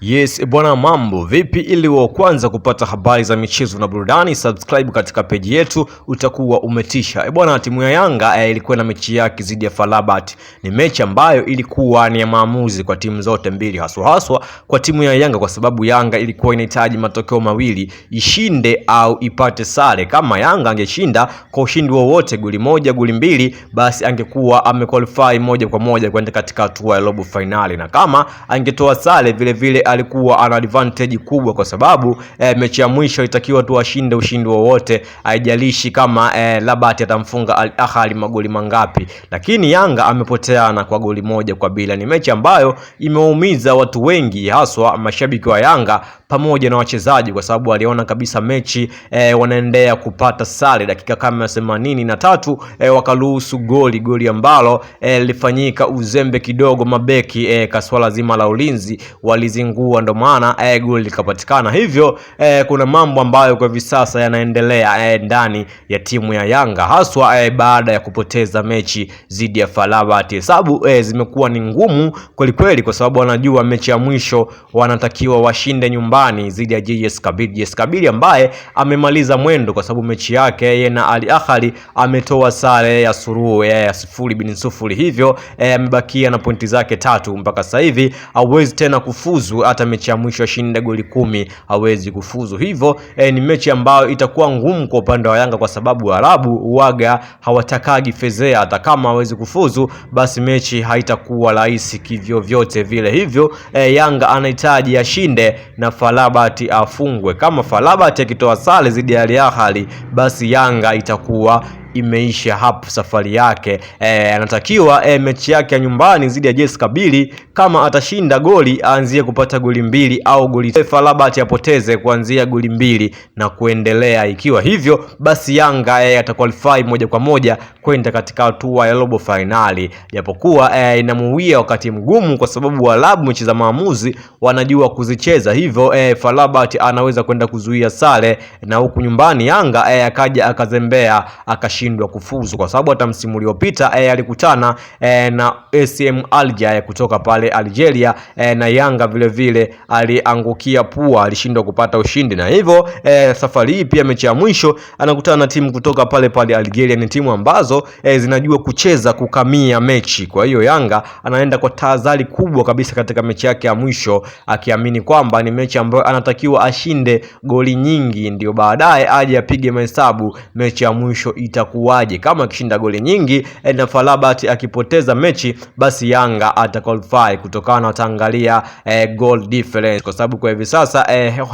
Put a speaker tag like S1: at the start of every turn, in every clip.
S1: Yes, bwana mambo, vipi ili wa kwanza kupata habari za michezo na burudani, subscribe katika page yetu, utakuwa umetisha. Bwana, timu ya Yanga ilikuwa na mechi yake dhidi ya FAR Rabat. Ni mechi ambayo ilikuwa ni ya maamuzi kwa timu zote mbili, haswa kwa timu ya Yanga kwa sababu Yanga ilikuwa inahitaji matokeo mawili, ishinde au ipate sare. Kama Yanga angeshinda kwa ushindi wowote, goli moja, goli mbili, basi angekuwa amequalify moja kwa moja kwenda katika hatua ya robo finali, na kama angetoa sare vile vile alikuwa ana advantage kubwa kwa sababu mechi ya mwisho itakiwa tu ashinde ushindi wowote, haijalishi kama Rabat atamfunga Al Ahly magoli mangapi. Lakini Yanga amepoteana kwa goli moja kwa bila. Ni mechi ambayo imeumiza watu wengi, haswa mashabiki wa Yanga pamoja na wachezaji, kwa sababu waliona kabisa mechi wanaendelea kupata sare dakika kama 83 wakaruhusu goli ambalo lilifanyika uzembe kidogo, mabeki kaswala zima la ulinzi walizingua, ndo maana goli likapatikana. Hivyo kuna mambo ambayo kwa hivi sasa yanaendelea ndani ya timu ya Yanga, haswa baada ya kupoteza mechi dhidi ya FAR Rabat. Hesabu zimekuwa ni ngumu kweli kwa sababu wanajua mechi ya mwisho wanatakiwa washinde nyumbani dhidi ya JS Kabylie. JS Kabylie ambaye amemaliza mwendo kwa sababu mechi yake yeye na Al Ahly ametoa sare ya suluhu ya 0-0. Hivyo amebakia na pointi zake 3 mpaka sasa hivi, hawezi tena kufuzu. Hata mechi ya mwisho ashinda goli 10 hawezi kufuzu. Hivyo ni mechi ambayo itakuwa ngumu kwa upande wa Yanga kwa sababu Waarabu waga hawatakagi fezea. Hata kama hawezi kufuzu, basi mechi haitakuwa rahisi kivyo vyote vile. Hivyo Yanga anahitaji ashinde na FAR Rabat afungwe. Kama FAR Rabat akitoa sare dhidi ya Al Ahly, basi Yanga itakuwa imeisha hapo safari yake. Anatakiwa mechi yake ya nyumbani dhidi ya JS Kabylie, kama atashinda goli aanzie kupata goli 2 au goli FAR Rabat apoteze kuanzia goli 2 na kuendelea. Ikiwa hivyo, basi Yanga ataqualify moja kwa moja kwenda katika hatua ya robo finali, japokuwa inamuwia wakati mgumu kwa sababu Waarabu mechi za maamuzi wanajua kuzicheza. Hivyo FAR Rabat anaweza kwenda kuzuia sare, na huku nyumbani Yanga akaja akazembea akashindwa kufuzu, kwa sababu hata msimu uliopita alikutana na SM Alger kutoka pale Algeria, na Yanga vile vile aliangukia pua, alishindwa kupata ushindi. Na hivyo safari hii pia mechi ya mwisho anakutana na timu kutoka pale Algeria. Ni timu ambazo zinajua kucheza kukamia mechi. Kwa hiyo Yanga anaenda kwa tahadhari kubwa kabisa katika mechi yake ya mwisho, akiamini kwamba ni mechi ambayo anatakiwa ashinde goli nyingi, ndio baadaye aje apige mahesabu mechi ya mwisho itakuwaje. Kama akishinda goli nyingi na FAR Rabat akipoteza mechi, basi Yanga ataqualify kutokana na wataangalia goal difference, kwa sababu kwa hivi sasa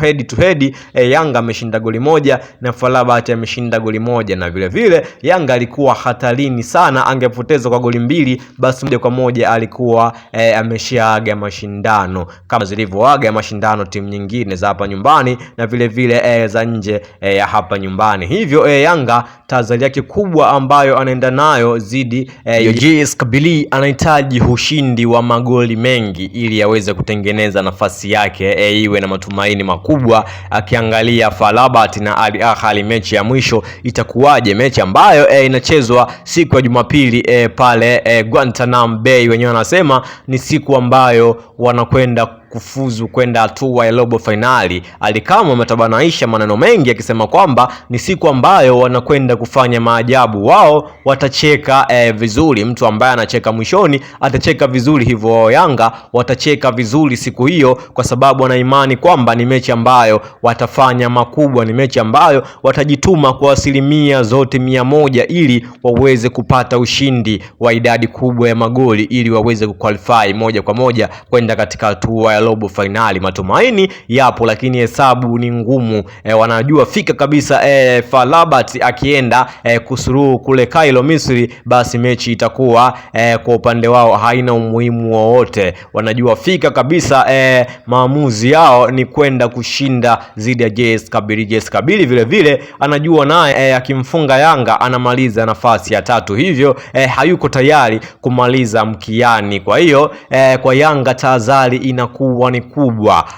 S1: head to head Yanga ameshinda goli 1 na FAR Rabat ameshinda goli 1, na vile vile Yanga alikuwa hatarini sana, angepoteza kwa goli 2 basi moja kwa moja alikuwa ameshaaga mashindano, kama zilivyoaga mashindano timu nyingine za hapa nyumbani na vile vile za nje ya hapa nyumbani. Hivyo Yanga tahadhari yake kubwa ambayo anaenda nayo zidi JS Kabylie, anahitaji ushindi wa magoli mengi ili aweze kutengeneza nafasi yake iwe na matumaini makubwa, akiangalia FAR Rabat na Al Ahly mechi ya mwisho itakuwaje, mechi ambayo inachezwa siku ya Jumapili pale Guantanamo Bay. Wenyewe wanasema ni siku ambayo wanakwenda kufuzu kwenda hatua ya robo finali. Alikama ametabanaisha maneno mengi akisema kwamba ni siku ambayo wanakwenda kufanya maajabu. Wao watacheka vizuri, mtu ambaye anacheka mwishoni atacheka vizuri. Hivyo wao Yanga watacheka vizuri siku hiyo, kwa sababu wana imani kwamba ni mechi ambayo watafanya makubwa, ni mechi ambayo watajituma kwa 100% ili waweze kupata ushindi wa idadi kubwa ya magoli ili waweze kuqualify moja kwa moja kwenda katika hatua ya robo finali. Matumaini yapo, lakini hesabu ni ngumu. Wanajua fika kabisa FAR Rabat akienda kusuru kule Cairo Misri, basi mechi itakuwa kwa upande wao haina umuhimu wowote. Wanajua fika kabisa maamuzi yao ni kwenda kushinda dhidi ya JS Kabylie. JS Kabylie vile vile anajua naye akimfunga Yanga anamaliza nafasi ya 3, hivyo hayuko tayari kumaliza mkiani. Kwa hiyo kwa Yanga tahadhari inakuwa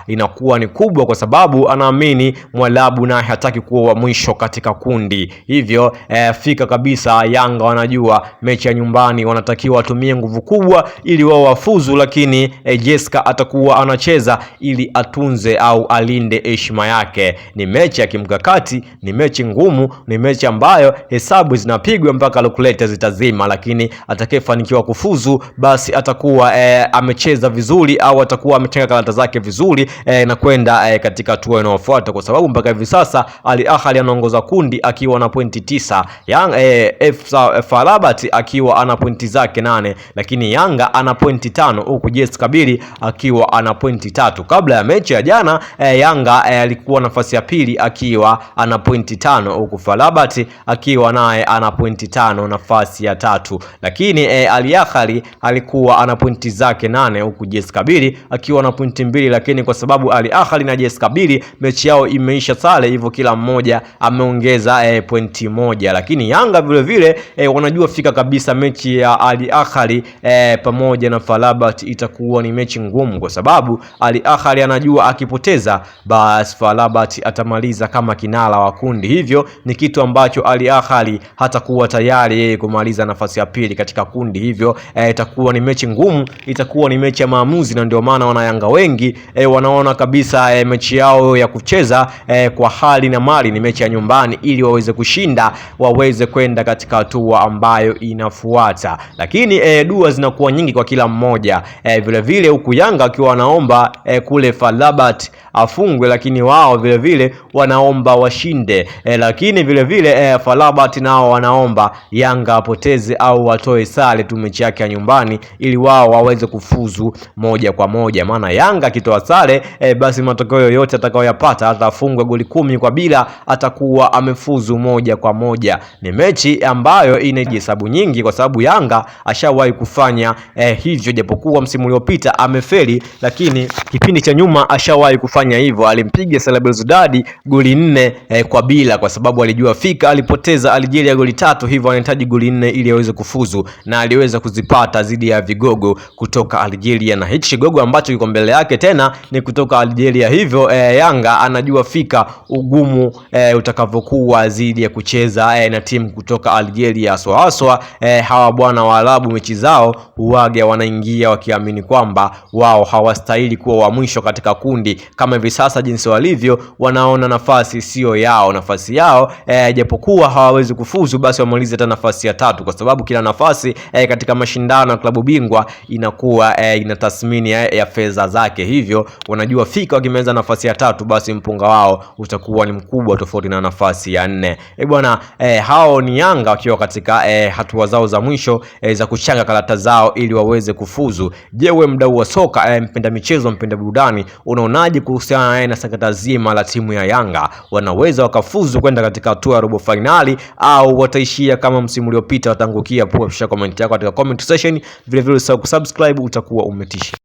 S1: inakuwa ni kubwa kwa sababu anaamini Mwarabu naye hataki kuwa wa mwisho katika kundi. Hivyo fika kabisa, Yanga wanajua mechi ya nyumbani wanatakiwa watumie nguvu kubwa ili wao wafuzu, lakini Jesca atakuwa anacheza ili atunze au alinde heshima yake. Ni mechi ya kimkakati, ni mechi ngumu, ni mechi ambayo hesabu zinapigwa mpaka calculator zitazima, lakini atakayefanikiwa kufuzu basi atakuwa amecheza vizuri au atakuwa ametenga karata zake vizuri na kwenda katika hatua inayofuata, kwa sababu mpaka hivi sasa Al Ahly anaongoza kundi akiwa na pointi 9, FAR Rabat akiwa ana pointi zake 8, lakini Yanga ana pointi 5 huku JS Kabylie akiwa ana pointi 3. Kabla ya mechi ya jana Yanga alikuwa nafasi ya pili akiwa ana pointi 5 huku FAR Rabat akiwa naye ana pointi 5 nafasi ya 3, lakini Al Ahly alikuwa ana pointi zake 8 huku JS Kabylie akiwa na pointi 2, lakini kwa sababu Al Ahly na JS Kabylie mechi yao imeisha sare, hivyo kila mmoja ameongeza pointi 1. Lakini Yanga vile vile wanajua fika kabisa mechi ya Al Ahly pamoja na FAR Rabat itakuwa ni mechi ngumu, kwa sababu Al Ahly anajua akipoteza basi FAR Rabat atamaliza kama kinara wa kundi. Hivyo ni kitu ambacho Al Ahly hatakuwa tayari yeye kumaliza nafasi ya pili katika kundi. Hivyo itakuwa ni mechi ngumu, itakuwa ni mechi ya maamuzi, na ndio maana wanayanga wengi wanaona kabisa mechi yao ya kucheza kwa hali na mali ni mechi ya nyumbani, ili waweze kushinda, waweze kwenda katika hatua ambayo inafuata. Lakini dua zinakuwa nyingi kwa kila mmoja, vile vile huku Yanga akiwa wanaomba kule FAR Rabat afungwe, lakini wao vile vile wanaomba washinde, lakini vile vile FAR Rabat nao wanaomba Yanga apoteze au watoe sare tu mechi yake ya nyumbani, ili wao waweze kufuzu moja kwa moja. Maana Yanga akitoa sare basi matokeo yoyote atakayoyapata, atafungwa goli 10-0, atakuwa amefuzu moja kwa moja. Ni mechi ambayo inajihesabu nyingi, kwa sababu Yanga ashawahi kufanya hivyo, japokuwa msimu uliopita amefeli, lakini kipindi cha nyuma ashawahi kufanya hivyo. Alimpiga CR Belouizdad goli 4-0 kwa sababu alijua fika alipoteza Algeria goli 3, hivyo anahitaji goli 4 ili aweze kufuzu, na aliweza kuzipata dhidi ya vigogo kutoka Algeria, na hichi kigogo ambacho kiko mbele yake tena ni kutoka Algeria. Hivyo Yanga anajua fika ugumu utakavyokuwa dhidi ya kucheza na timu kutoka Algeria. Haswa hawa bwana Waarabu mechi zao huaga wanaingia wakiamini kwamba wao hawastahili kuwa wa mwisho katika kundi. Kama hivi sasa jinsi walivyo, wanaona nafasi sio yao, nafasi yao japokuwa hawawezi kufuzu, basi wamalize hata nafasi ya 3, kwa sababu kila nafasi katika mashindano ya klabu bingwa inakuwa ina tathmini ya fedha zake. Hivyo wanajua fika wakimaliza nafasi ya 3 basi mpunga wao utakuwa ni mkubwa, tofauti na nafasi ya 4. Bwana hao ni Yanga wakiwa katika hatua zao za mwisho za kuchanga karata zao ili waweze kufuzu. Je, wewe mdau wa soka, mpenda michezo, mpenda burudani, unaonaje kuhusiana na sakata zima la timu ya Yanga? Wanaweza wakafuzu kwenda katika hatua ya robo finali au wataishia kama msimu uliopita watangukia? Shika comment yako katika comment section, vile vile usisahau kusubscribe, utakuwa umetisha.